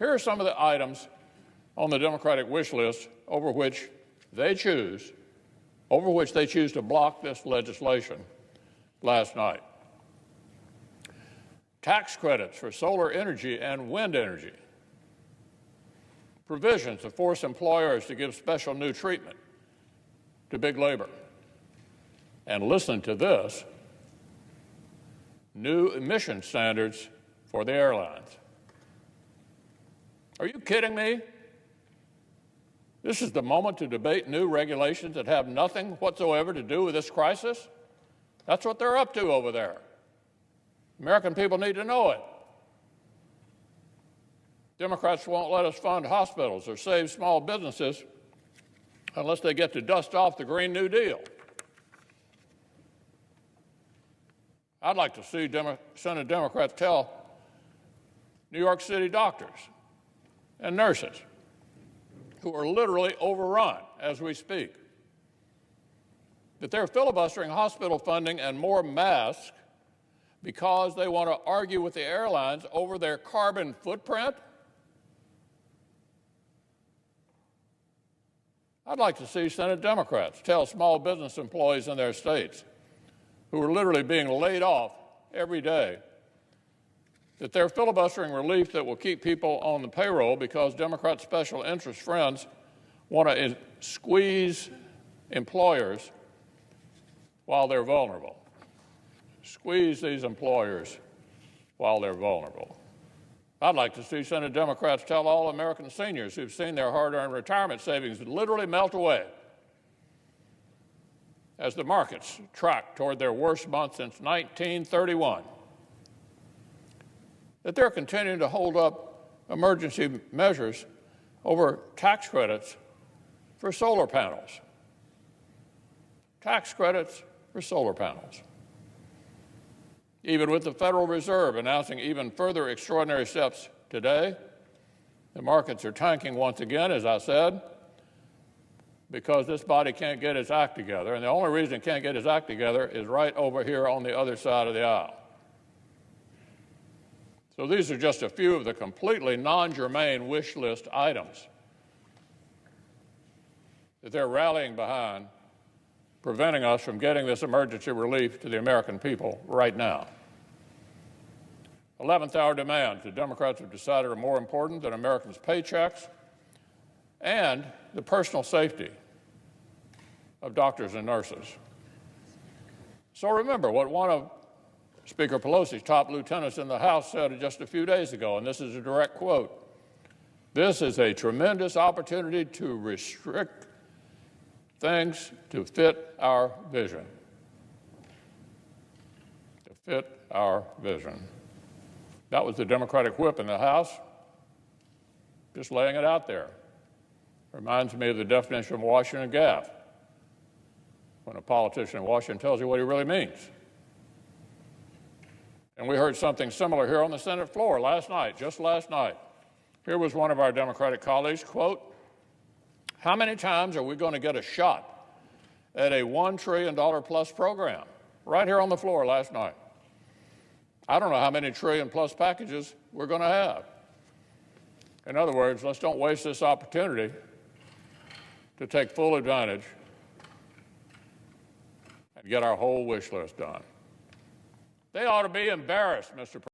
Here are some of the items on the Democratic wish list over which they choose to block this legislation last night. Tax credits for solar energy and wind energy. Provisions to force employers to give special new treatment to big labor. And listen to this, new emission standards for the airlines. Are you kidding me? This is the moment to debate new regulations that have nothing whatsoever to do with this crisis? That's what they're up to over there. American people need to know it. Democrats won't let us fund hospitals or save small businesses unless they get to dust off the Green New Deal. I'd like to see Senate Democrats tell New York City doctors and nurses who are literally overrun as we speak that they're filibustering hospital funding and more masks because they want to argue with the airlines over their carbon footprint? I'd like to see Senate Democrats tell small business employees in their states who are literally being laid off every day that they're filibustering relief that will keep people on the payroll because Democrat special interest friends want to squeeze employers while they're vulnerable. Squeeze these employers while they're vulnerable. I'd like to see Senate Democrats tell all American seniors who've seen their hard-earned retirement savings literally melt away as the markets track toward their worst month since 1931, that they're continuing to hold up emergency measures over tax credits for solar panels. Tax credits for solar panels. Even with the Federal Reserve announcing even further extraordinary steps today, the markets are tanking once again, as I said, because this body can't get its act together. And the only reason it can't get its act together is right over here on the other side of the aisle. So these are just a few of the completely non-germane wish list items that they're rallying behind, preventing us from getting this emergency relief to the American people right now. 11th hour demands that Democrats have decided are more important than Americans' paychecks and the personal safety of doctors and nurses. So remember what one of Speaker Pelosi's top lieutenants in the House said just a few days ago, and this is a direct quote: "This is a tremendous opportunity to restrict things to fit our vision." To fit our vision. That was the Democratic whip in the House, just laying it out there. Reminds me of the definition of Washington gaffe, when a politician in Washington tells you what he really means. And we heard something similar here on the Senate floor last night, just last night. Here was one of our Democratic colleagues, quote, "How many times are we going to get a shot at a $1 trillion plus program?" Right here on the floor last night. I don't know how many trillion plus packages we're going to have. In other words, let's don't waste this opportunity to take full advantage and get our whole wish list done. They ought to be embarrassed, Mr. President.